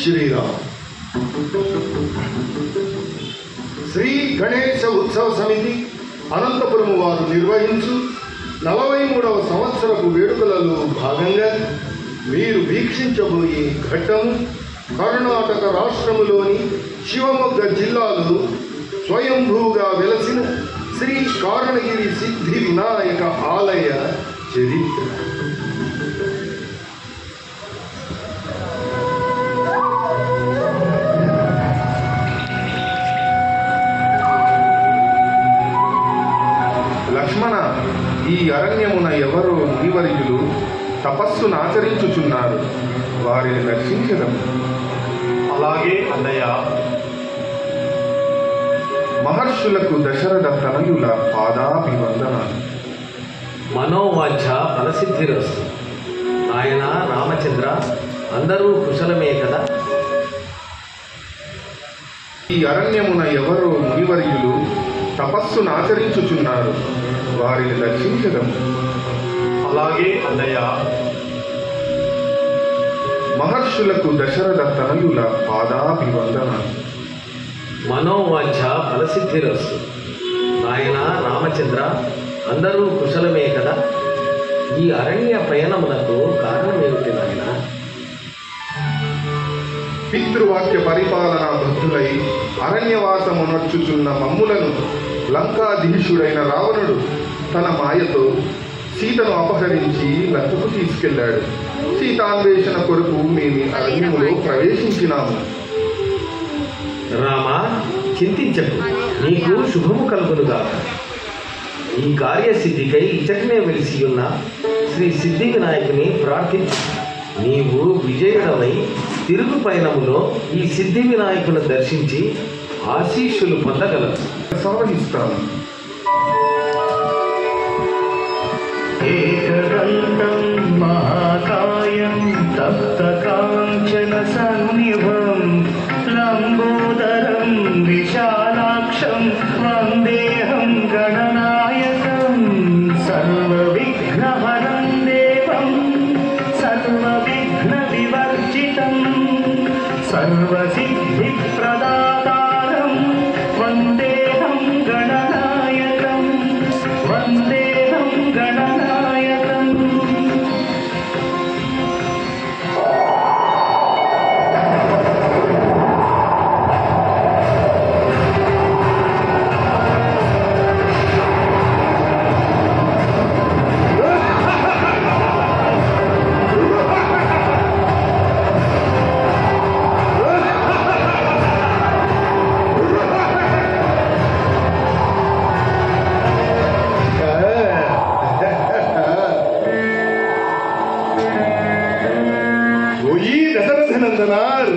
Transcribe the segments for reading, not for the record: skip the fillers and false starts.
శ్రీరామ్. శ్రీ గణేశ ఉత్సవ సమితి అనంతపురం వారు నిర్వహించు 43వ సంవత్సరపు వేడుకలలో భాగంగా మీరు వీక్షించబోయే ఘట్టము కర్ణాటక రాష్ట్రములోని శివమొగ్గ జిల్లాలో స్వయంభూగా వెలసిన శ్రీ కారణగిరి సిద్ధి వినాయక ఆలయ చరిత్ర. లక్ష్మణ, ఈ అరణ్యమున ఎవరో మునివర్యులు తపస్సును ఆచరించుచున్నారు. వారిని దర్శించడం. అలాగే అన్నయ్య. మహర్షులకు దశరథ తనయుల పాదాభివందనాలు. మనోవాంఛ ఫలసిద్ధిరస్తు. ఆయన రామచంద్ర, అందరూ కుశలమే కదా? ఈ అరణ్యమున ఎవరో మునివర్యులు తపస్సును ఆచరించుచున్నారు. వారిని దర్శించడం. అలాగే అన్నయ్య. మహర్షులకు దశరథ తనయుల పాదాభివందనాలు. మనోవాంఛ ఫలసిద్ధిరస్తు. ఆయన రామచంద్ర, అందరూ కుశలమే కదా? ఈ అరణ్య పయనమునకు కారణమేమిటి నాయన? పితృవాక్య పరిపాలన బద్ధులై అరణ్యవాసము నడుచుచున్న మమ్ములను లంకాధీశుడైన రావణుడు తన మాయతో సీతను అపహరించి లంకకు తీసుకెళ్లాడు. సీతాన్వేషణ కొరకు మేము అరణ్యములో ప్రవేశించినాము. రామా, చింతించకు, నీకు శుభము కలుగునుగా. ఈ కార్యసిద్ధికై ఇచటనే వెలిసి ఉన్న శ్రీ సిద్ధి వినాయకుని ప్రార్థించు. నీవు విజయుడవై తిరుగు పయనములో ఈ సిద్ధి వినాయకుని దర్శించి ఆశీస్సులు పొందగలవు. సావహిస్తాను. ఏకదంతం మహాకాయం తప్తకాంచన సన్నిభం లంబోదరం విశాలాక్షం వందేహం గణనాయకం సర్వవిఘ్నహరం దేవం సర్వవిఘ్న వివర్జితం సర్వసిద్ధిప్రదాతారం వందేహం గణనాయకం వందేహం గణనాయకం.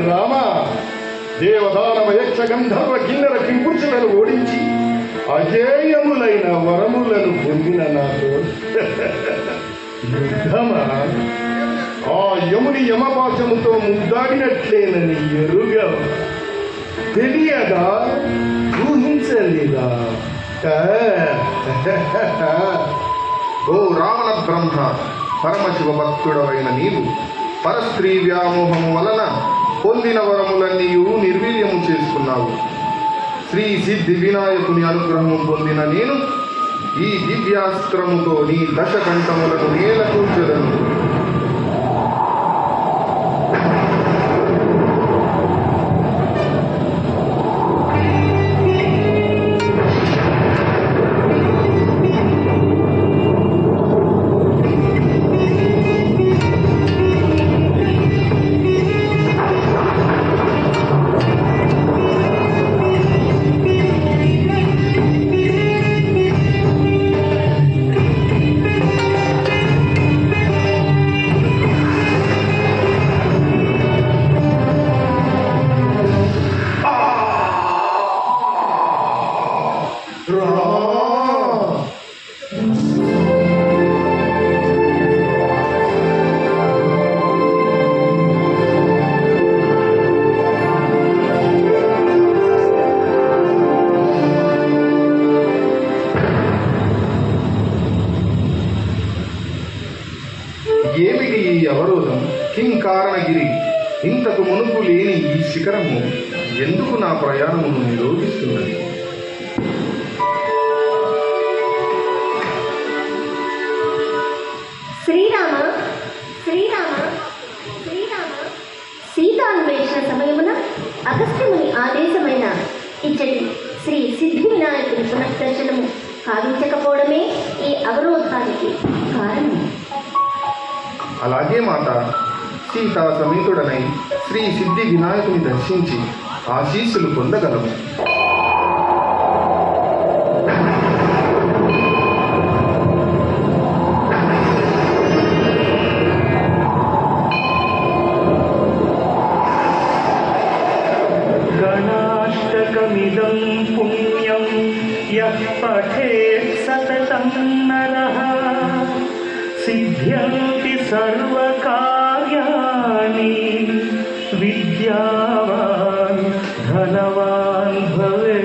రామ, దేవదానవ యక్ష గంధర్వ కిన్నెర కింపురుషులను ఓడించి అజేయములైన వరములను పొందిన నాతో యుద్ధమా? ఆ యముని యమపాశముతో ముద్దాడినట్లేనని ఎరుగా తెలియదా? ఊహించలేదా? ఓ రావణ బ్రహ్మ, పరమశివ భక్తుడవైన నీవు పరస్త్రీ వ్యామోహము వలన పొందిన వరములన్నీయు నిర్వీర్యము చేసుకున్నావు. శ్రీ సిద్ధి వినాయకుని అనుగ్రహము పొందిన నేను ఈ దివ్యాస్త్రముతో నీ దశకంఠములను నేల కూర్చదను. మునుపు లేని ఈ శిఖరము ఎందుకు నా ప్రయాణమును నిరోధిస్తున్నది? శ్రీరామ శ్రీరామ శ్రీరామ సీతాన్వేషణ సమయమున అగస్త్యముని ఆదేశమైన ఇచ్చటి శ్రీ సిద్ధి వినాయకుని పునఃదర్శనము కావించకపోవడమే ఈ అవరోధానికి కారణం. అలాగే మాత, సీతా సమేతుడనై శ్రీ సిద్ధి వినాయకుని దర్శించి ఆశీస్సులు పొందగలము. గణాష్టకమిదం పుణ్యం యః పఠేత్ సతతం నరః సిద్ధ్యంతి సర్వకార్యాణి విద్యావాన్ ధనవాన్ భవేత్.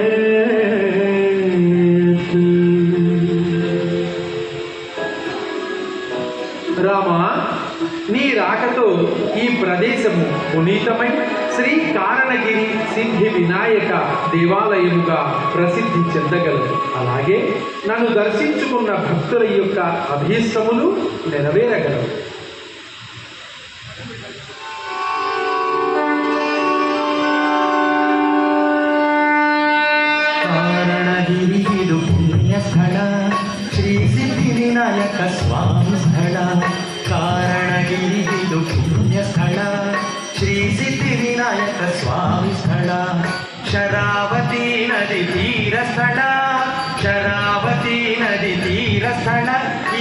రామా, నీ రాకతో ఈ ప్రదేశము పునీతమై శ్రీ కారణగిరి సిద్ధి వినాయక దేవాలయముగా ప్రసిద్ధి చెందగలదు. అలాగే నన్ను దర్శించుకున్న భక్తుల యొక్క అభీష్టములు నెరవేరగలవు. ಕಾರಣಗಿರಿಗಿದು ಪುಣ್ಯ ಸ್ಥಳ ಶ್ರೀ ಸಿದ್ಧಿ ವಿನಾಯಕ ಸ್ವಾಮಿ ಸ್ಥಳ. ಕಾರಣಗಿರಿಗಿದು ಪುಣ್ಯ ಸ್ಥಳ ಶ್ರೀ ಸಿದ್ಧಿ ವಿನಾಯಕ ಸ್ವಾಮಿ ಸ್ಥಳ. ಶರಾವತಿ ನದಿ ತೀರ ಸ್ಥಳ, ಶರಾವತಿ ನದಿ ತೀರ ಸ್ಥಳ.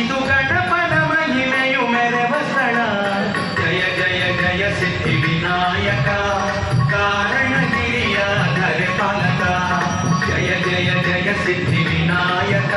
ಇದು ಗಣಪನ ಮಹಿಮೆಯು ಮೆರೆವ ಸ್ಥಳ. ಜಯ ಜಯ ಜಯ ಸಿದ್ಧಿ ವಿನಾಯಕ ಕಾರಣಗಿರಿಯ ಧರೆ ಪಾಲಕ. ಜಯ ಜಯ ಜಯ ಸಿದ್ಧಿ ವಿನಾಯಕ.